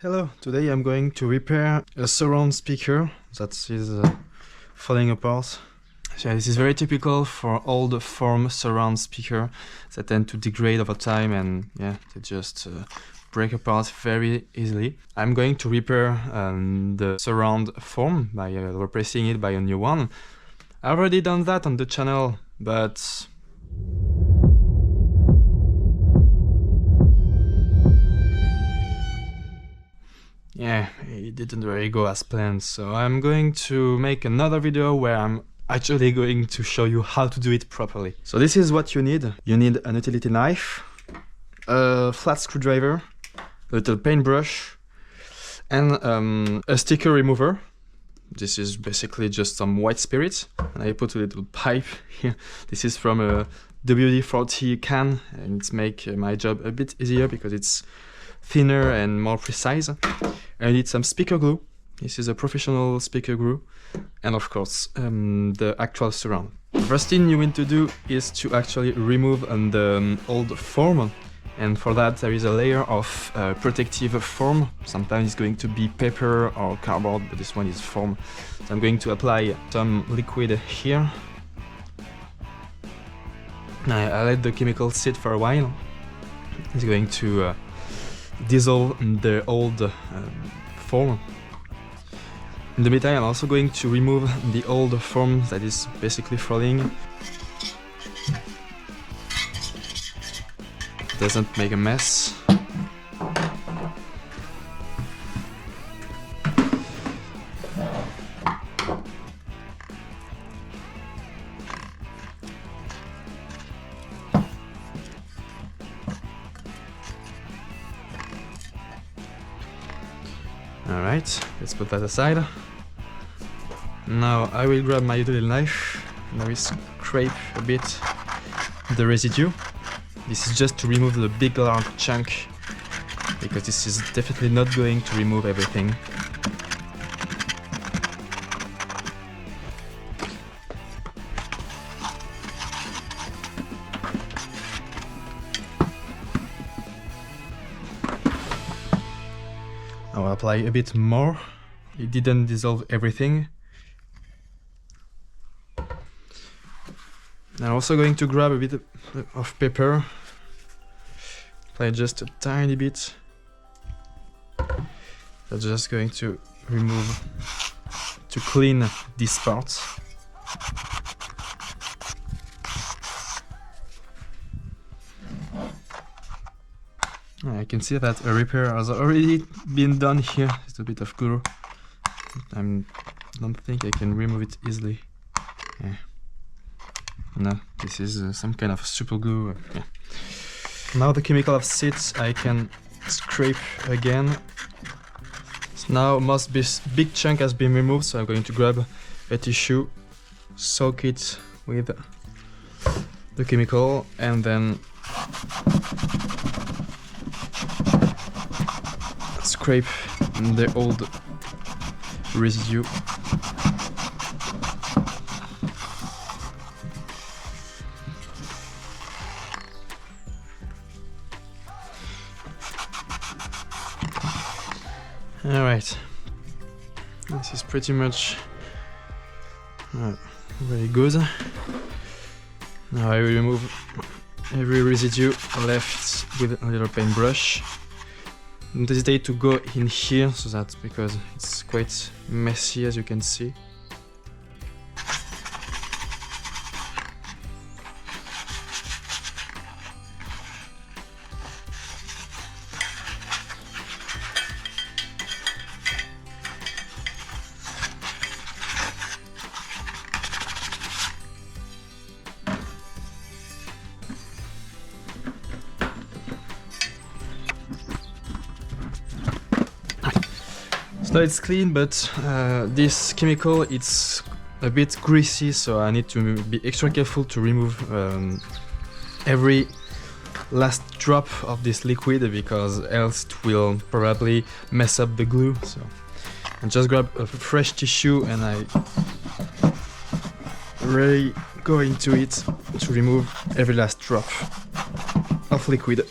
Hello, today I'm going to repair a surround speaker that is falling apart. So yeah, this is very typical for old foam surround speaker that tend to degrade over time and yeah, they just break apart very easily. I'm going to repair the surround foam by replacing it by a new one. I've already done that on the channel, but yeah, it didn't really go as planned, so I'm going to make another video where I'm actually going to show you how to do it properly. So this is what you need. You need an utility knife, a flat screwdriver, a little paintbrush, and a sticker remover. This is basically just some white spirit, and I put a little pipe here. This is from a WD-40 can, and it's make my job a bit easier because it's thinner and more precise. I need some speaker glue. This is a professional speaker glue, and of course the actual surround. The first thing you need to do is to actually remove the old foam, and for that there is a layer of protective foam. Sometimes it's going to be paper or cardboard, but this one is foam. So I'm going to apply some liquid here. I let the chemical sit for a while. It's going to dissolve the old foam. In the meantime, I'm also going to remove the old foam that is basically falling. It doesn't make a mess. Alright, let's put that aside. Now I will grab my utility knife and I will scrape a bit the residue. This is just to remove the big large chunk, because this is definitely not going to remove everything. I will apply a bit more. It didn't dissolve everything. I'm also going to grab a bit of paper. Apply just a tiny bit. That's just going to clean this part. I can see that a repair has already been done here. It's a bit of glue. I don't think I can remove it easily. Yeah. No, this is some kind of super glue. Yeah. Now the chemical has set, I can scrape again. So now most big chunk has been removed, so I'm going to grab a tissue, soak it with the chemical, and then scrape the old residue. Alright, this is pretty much very good. Now I will remove every residue left with a little paintbrush. Don't hesitate to go in here, so that's because it's quite messy, as you can see. So it's clean, but this chemical, it's a bit greasy, so I need to be extra careful to remove every last drop of this liquid, because else it will probably mess up the glue. So I just grab a fresh tissue and I really go into it to remove every last drop of liquid.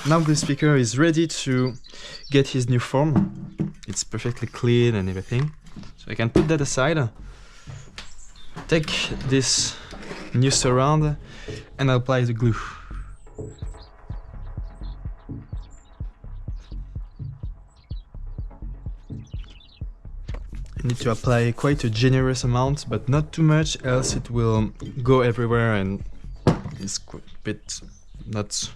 now the speaker is ready to get his new form. It's perfectly clean and everything. So I can put that aside, take this new surround and apply the glue. I need to apply quite a generous amount, but not too much, else it will go everywhere and it's a bit not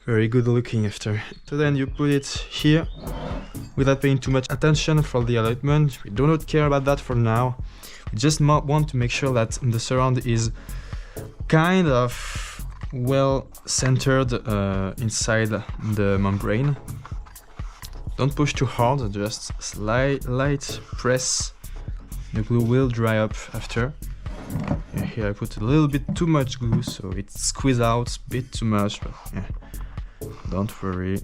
very good looking after. So then you put it here without paying too much attention for the alignment. We do not care about that for now. We just want to make sure that the surround is kind of well centered inside the membrane. Don't push too hard, just light press. The glue will dry up after. Yeah, here I put a little bit too much glue, so it squeezes out a bit too much, but yeah, don't worry.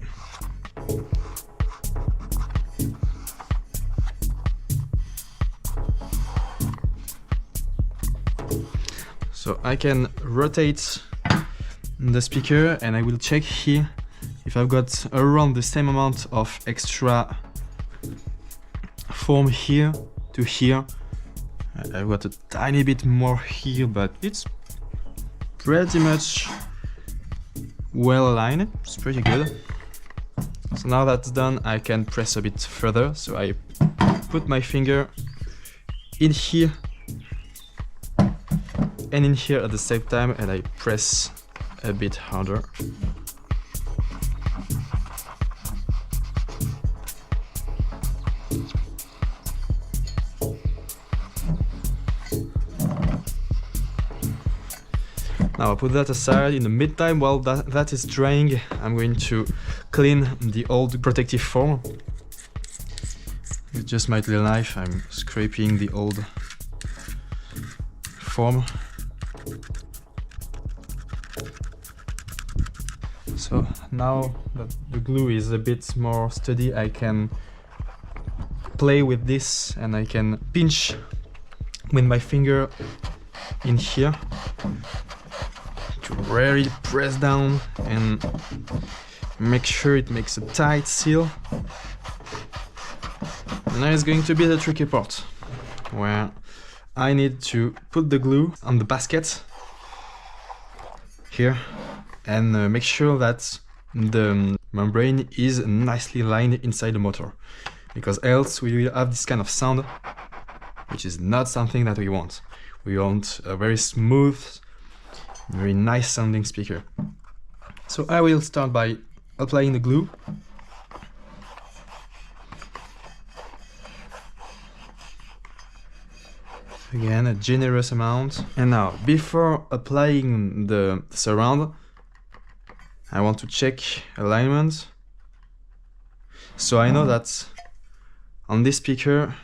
So I can rotate the speaker and I will check here if I've got around the same amount of extra foam here to here. I've got a tiny bit more here, but it's pretty much well aligned. It's pretty good. So now that's done, I can press a bit further. So I put my finger in here and in here at the same time, and I press a bit harder. Now I'll put that aside. In the meantime, while that is drying, I'm going to clean the old protective foam. With just my little knife, I'm scraping the old foam. So now that the glue is a bit more steady, I can play with this and I can pinch with my finger in here to really press down and make sure it makes a tight seal. Now it's going to be the tricky part, where I need to put the glue on the basket here and make sure that the membrane is nicely lined inside the motor, because else we will have this kind of sound, which is not something that we want. We want a very smooth, very nice sounding speaker. So I will start by applying the glue. Again, a generous amount. And now, before applying the surround, I want to check alignment. So I know that on this speaker,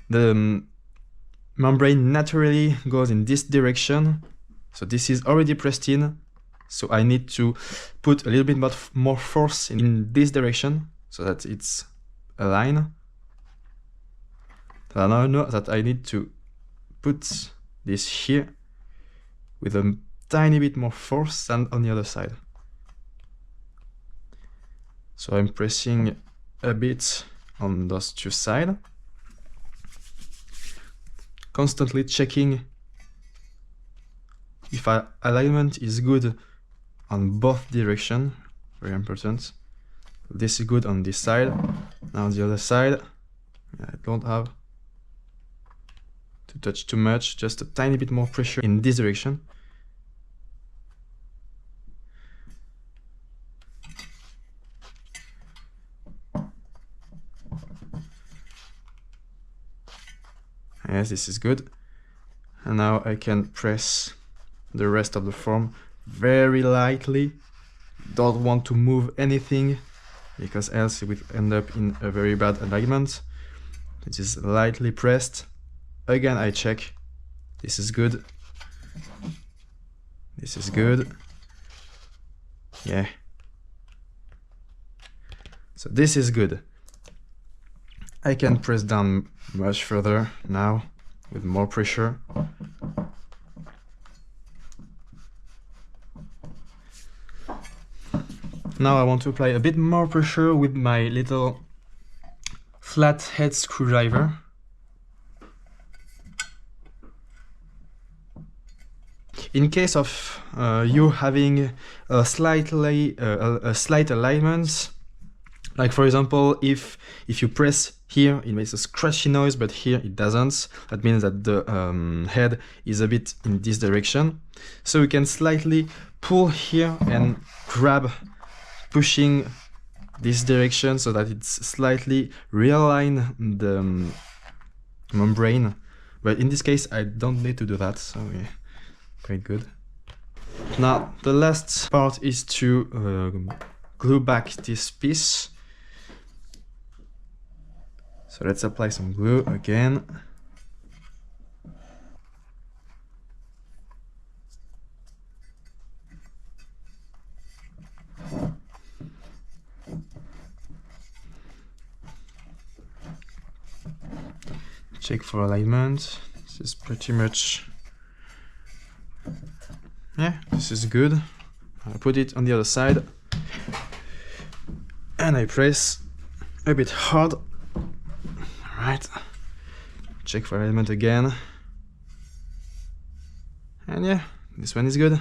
the membrane naturally goes in this direction. So this is already pressed in. So I need to put a little bit more force in this direction so that it's aligned. So now I know that I need to put this here with a tiny bit more force than on the other side. So I'm pressing a bit on those two sides, constantly checking if alignment is good on both directions. Very important. This is good on this side. Now the other side, I don't have to touch too much, just a tiny bit more pressure in this direction. Yes, this is good. And now I can press the rest of the foam very lightly. Don't want to move anything, because else it will end up in a very bad alignment. It is lightly pressed. Again, I check. This is good. This is good. Yeah. So this is good. I can press down much further now with more pressure. Now I want to apply a bit more pressure with my little flat head screwdriver. In case of you having a slight alignment, like for example, if you press here, it makes a scratchy noise, but here it doesn't. That means that the head is a bit in this direction. So you can slightly pull here and grab, pushing this direction so that it's slightly realign the membrane. But in this case, I don't need to do that, so yeah, quite good. Now, the last part is to glue back this piece. So let's apply some glue again. Check for alignment. This is pretty much, yeah, this is good. I put it on the other side and I press a bit hard. Alright, check for alignment again. And yeah, this one is good.